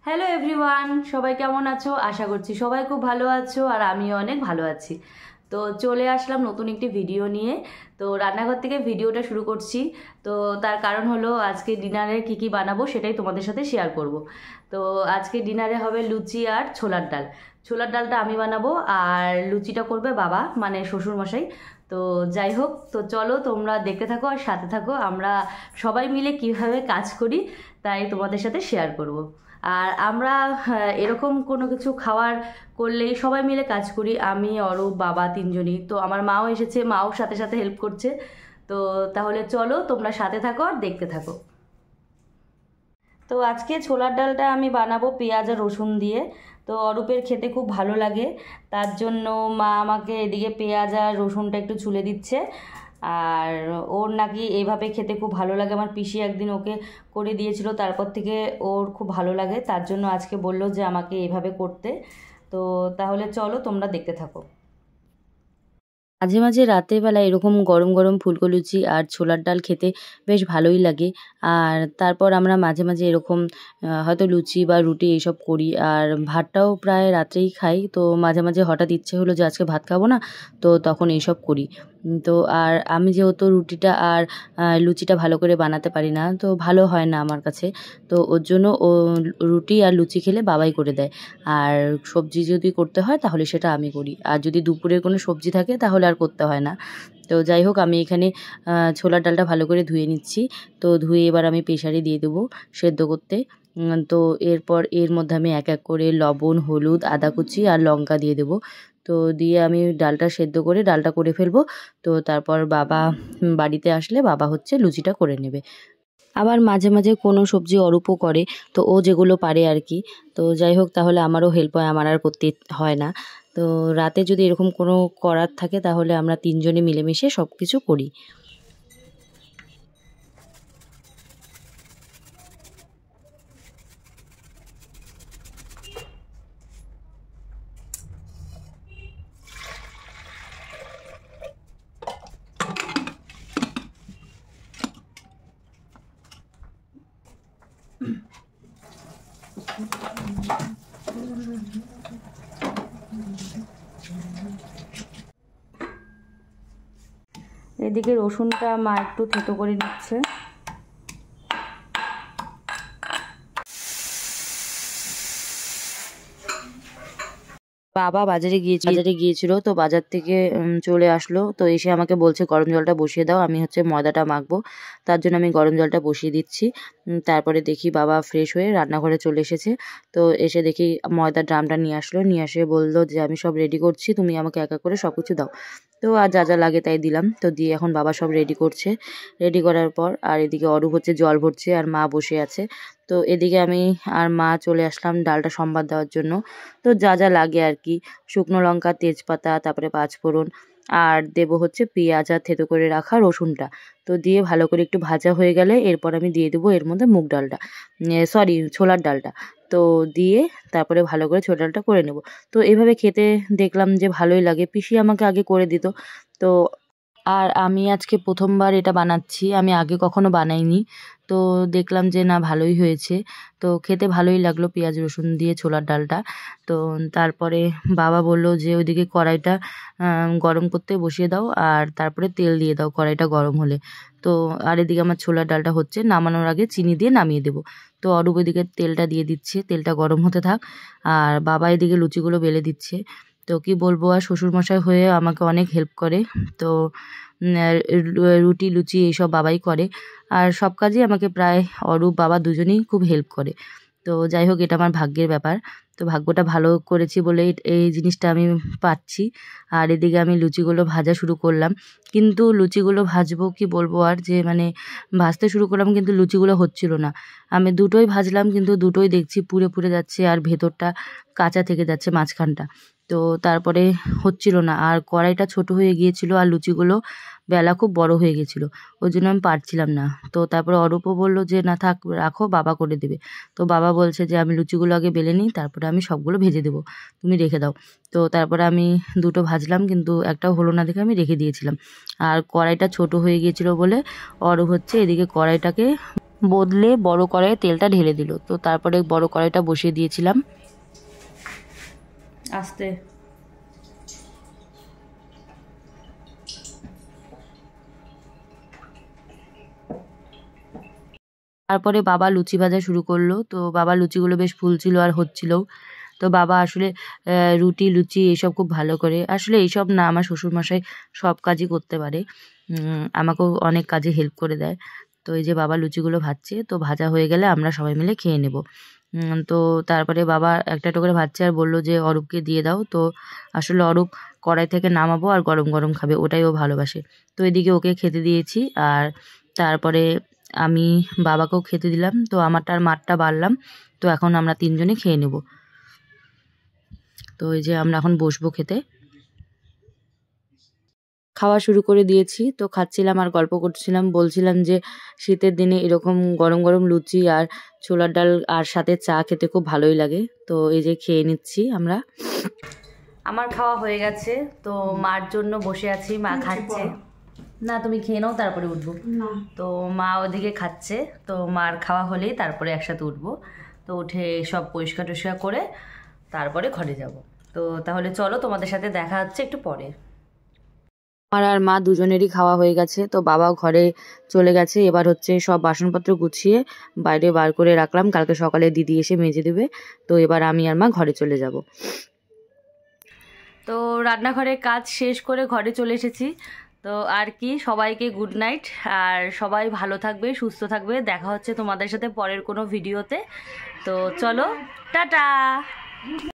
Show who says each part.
Speaker 1: Hello everyone, সবাই কেমন আছো? আশা করছি সবাই খুব ভালো আছো আর আমিও অনেক ভালো আছি। তো চলে আসলাম নতুন একটি ভিডিও নিয়ে। তো রান্নাঘর থেকে ভিডিওটা শুরু করছি। তো তার কারণ হলো আজকে ডিনারে কি কি বানাবো সেটাই তোমাদের সাথে শেয়ার করব। তো আজকে ডিনারে হবে লুচি আর ছোলার ডাল। ছোলার ডালটা আমি বানাবো আর লুচিটা করবে বাবা, মানে শ্বশুরমশাই। তো যাই হোক, তো চলো তোমরা দেখতে থাকো আর সাথে থাকো, আমরা সবাই মিলে কিভাবে কাজ করি তাই তোমাদের সাথে শেয়ার করব। আর আমরা এরকম কোনো কিছু খাওয়ার করলেই সবাই মিলে কাজ করি, আমি অরূপ বাবা তিনজনই। তো আমার মাও এসেছে, মাও সাথে সাথে হেল্প করছে। তো তাহলে চলো তোমরা সাথে থাকো আর দেখতে থাকো। তো আজকে ছোলার ডালটা আমি বানাবো পেঁয়াজ আর রসুন দিয়ে। তো অরূপের খেতে খুব ভালো লাগে, তার জন্য মা আমাকে এদিকে পেঁয়াজ আর রসুনটা একটু ছুলে দিচ্ছে। আর ওর নাকি এইভাবে খেতে খুব ভালো লাগে, আমার পিসি একদিন ওকে করে দিয়েছিল, তারপর থেকে ওর খুব ভালো লাগে, তার জন্য আজকে বললো যে আমাকে এইভাবে করতে। তো তাহলে চলো তোমরা দেখতে থাকো। মাঝে মাঝে রাতের বেলা এরকম গরম গরম ফুলকো লুচি আর ছোলার ডাল খেতে বেশ ভালোই লাগে। আর তারপর আমরা মাঝে মাঝে এরকম হয়তো লুচি বা রুটি এইসব করি, আর ভাতটাও প্রায় রাত্রেই খাই। তো মাঝে মাঝে হঠাৎ ইচ্ছে হলো যে আজকে ভাত খাবো না, তো তখন এইসব করি। তো আর আমি যেহেতু রুটিটা আর লুচিটা ভালো করে বানাতে পারি না, তো ভালো হয় না আমার কাছে। তো ওর জন্য ও রুটি আর লুচি খেলে বাবাই করে দেয়। আর সবজি যদি করতে হয় তাহলে সেটা আমি করি, আর যদি দুপুরের কোনো সবজি থাকে তাহলে আর করতে হয় না। তো যাই হোক, আমি এখানে ছোলার ডালটা ভালো করে ধুয়ে নিচ্ছি। তো ধুয়ে এবার আমি প্রেসারে দিয়ে দেবো সেদ্ধ করতে। তো এরপর এর মধ্যে আমি এক এক করে লবণ, হলুদ, আদা কুচি আর লঙ্কা দিয়ে দেবো। তো দিয়ে আমি ডালটা সেদ্ধ করে ডালটা করে ফেলবো। তো তারপর বাবা বাড়িতে আসলে বাবা হচ্ছে লুচিটা করে নেবে। আবার মাঝে মাঝে কোনো সবজি অরূপও করে, তো ও যেগুলো পারে আর কি। তো যাই হোক, তাহলে আমারও হেল্প হয়, আমার আর করতে হয় না। তো রাতে যদি এরকম কোনো করার থাকে তাহলে আমরা তিনজনে মিলেমিশে সব কিছু করি। এদিকে রসুনটা মা একটু থেতো করে নিচ্ছে। বাবা বাজারে গিয়েছিল, তো বাজার থেকে চলে আসলো, তো এসে আমাকে বলছে গরম জলটা বসিয়ে দাও, আমি হচ্ছে ময়দাটা মাখবো। তার জন্য আমি গরম জলটা বসিয়ে দিচ্ছি। তারপরে দেখি বাবা ফ্রেশ হয়ে রান্নাঘরে চলে এসেছে। তো এসে দেখি ময়দার ড্রামটা নিয়ে আসলো, নিয়ে আসে বললো যে আমি সব রেডি করছি, তুমি আমাকে এক এক করে সব কিছু দাও। তো আর যা যা লাগে তাই দিলাম। তো দিয়ে এখন বাবা সব রেডি করছে। রেডি করার পর আর এদিকে অরূপ হচ্ছে জল ভরছে আর মা বসে আছে। তো এদিকে আমি আর মা চলে আসলাম ডালটা সম্বাদ দেওয়ার জন্য। তো যা যা লাগে আর কি, শুকনো লঙ্কা, তেজপাতা, তারপরে পাঁচফোড়ন, আর দেবো হচ্ছে পেঁয়াজ আর থেতো করে রাখা রসুনটা। তো দিয়ে ভালো করে একটু ভাজা হয়ে গেলে এরপর আমি দিয়ে দেবো এর মধ্যে মুগ ডালটা, সরি ছোলার ডালটা। তো দিয়ে তারপরে ভালো করে ছোলার ডালটা করে নেব। তো এইভাবে খেতে দেখলাম যে ভালোই লাগে, পিসি আমাকে আগে করে দিত। তো আর আমি আজকে প্রথমবার এটা বানাচ্ছি, আমি আগে কখনো বানাইনি। তো দেখলাম যে না, ভালোই হয়েছে। তো খেতে ভালোই লাগলো পেঁয়াজ রসুন দিয়ে ছোলার ডালটা। তো তারপরে বাবা বলল যে ওইদিকে কড়াইটা গরম করতে বসিয়ে দাও, আর তারপরে তেল দিয়ে দাও কড়াইটা গরম হলে। তো আর এদিকে আমার ছোলার ডালটা হচ্ছে, নামানোর আগে চিনি দিয়ে নামিয়ে দেবো। তো অরূপ ওইদিকে তেলটা দিয়ে দিচ্ছে, তেলটা গরম হতে থাক। আর বাবা এদিকে লুচিগুলো বেলে দিচ্ছে। তো কি বলবো, আর শ্বশুরমশাই হয়ে আমাকে অনেক হেল্প করে। তো রুটি লুচি এইসব বাবাই করে, আর সব কাজেই আমাকে প্রায় অরূপ বাবা দুজনেই খুব হেল্প করে। তো যাই হোক, এটা আমার ভাগ্যের ব্যাপার। তো ভাগ্যটা ভালো করেছি বলেই এই জিনিসটা আমি পাচ্ছি। আর এদিকে আমি লুচিগুলো ভাজা শুরু করলাম, কিন্তু লুচিগুলো ভাজবো কি বলবো, আর যে মানে ভাজতে শুরু করলাম কিন্তু লুচিগুলো হচ্ছিল না। আমি দুটোই ভাজলাম কিন্তু দুটোই দেখছি পুড়ে পুড়ে যাচ্ছে, আর ভেতরটা কাঁচা থেকে যাচ্ছে মাঝখানটা। তো তারপরে হচ্ছিল না, আর কড়াইটা ছোট হয়ে গিয়েছিল, আর লুচিগুলো বেলা খুব বড় হয়ে গেছিলো, ওই জন্য আমি পারছিলাম না। তো তারপরে অরূপও বললো যে না থাক, রাখো, বাবা করে দেবে। তো বাবা বলছে যে আমি লুচিগুলো আগে বেলে নিই, তারপরে আমি সবগুলো ভেজে দেবো, তুমি রেখে দাও। তো তারপরে আমি দুটো ভাজলাম, কিন্তু একটাও হলো না দেখে আমি রেখে দিয়েছিলাম। আর কড়াইটা ছোট হয়ে গিয়েছিলো বলে অরূপ হচ্ছে এদিকে কড়াইটাকে বদলে বড় কড়াইয়ে তেলটা ঢেলে দিল। তো তারপরে বড় কড়াইটা বসিয়ে দিয়েছিলাম। আস্তে তারপরে বাবা লুচি ভাজা শুরু করলো। তো বাবা লুচিগুলো বেশ ফুলছিল আর হচ্ছিলো। তো বাবা আসলে রুটি লুচি এইসব খুব ভালো করে, আসলে এইসব না, আমার শ্বশুরমশাই সব কাজই করতে পারে, আমাকেও অনেক কাজে হেল্প করে দেয়। তো এই যে বাবা লুচিগুলো ভাজছে, তো ভাজা হয়ে গেলে আমরা সবাই মিলে খেয়ে নেব। তো তারপরে বাবা একটা একটা করে ভাজছে আর বললো যে অরূপকে দিয়ে দাও। তো আসলে অরূপ কড়াই থেকে নামাবো আর গরম গরম খাবে, ওটাই ও ভালোবাসে। তো এদিকে ওকে খেতে দিয়েছি আর তারপরে আমি বাবাকেও খেতে দিলাম। তো আমারটা আর মারটা বাড়লাম। তো এখন আমরা তিনজনে খেয়ে নেব। তো এই যে আমরা এখন বসবো খেতে। খাওয়া শুরু করে দিয়েছি। তো খাচ্ছিলাম আর গল্প করছিলাম, বলছিলাম যে শীতের দিনে এরকম গরম গরম লুচি আর ছোলার ডাল আর সাথে চা খেতে খুব ভালোই লাগে। তো এই যে খেয়ে নিচ্ছি আমরা। আমার খাওয়া হয়ে গেছে। তো মার জন্য বসে আছি, মা খাচ্ছে। না তুমি খেয়ে নাও তারপরে উঠবো। তো মা ওদিকে খাচ্ছে। তো মার খাওয়া হলেই তারপরে একসাথে উঠবো। তো উঠে সব পরিষ্কার টরিষ্কার করে তারপরে ঘরে যাব। তো তাহলে চলো, তোমাদের সাথে দেখা হচ্ছে একটু পরে। আমার আর মা দুজনেরই খাওয়া হয়ে গেছে। তো বাবাও ঘরে চলে গেছে। এবার হচ্ছে সব বাসনপত্র গুছিয়ে বাইরে বার করে রাখলাম, কালকে সকালে দিদি এসে মেজে দেবে। তো এবার আমি আর মা ঘরে চলে যাব। তো রান্নাঘরে কাজ শেষ করে ঘরে চলে এসেছি। তো আর কি, সবাইকে গুড নাইট, আর সবাই ভালো থাকবে, সুস্থ থাকবে। দেখা হচ্ছে তোমাদের সাথে পরের কোনো ভিডিওতে। তো চলো, টাটা।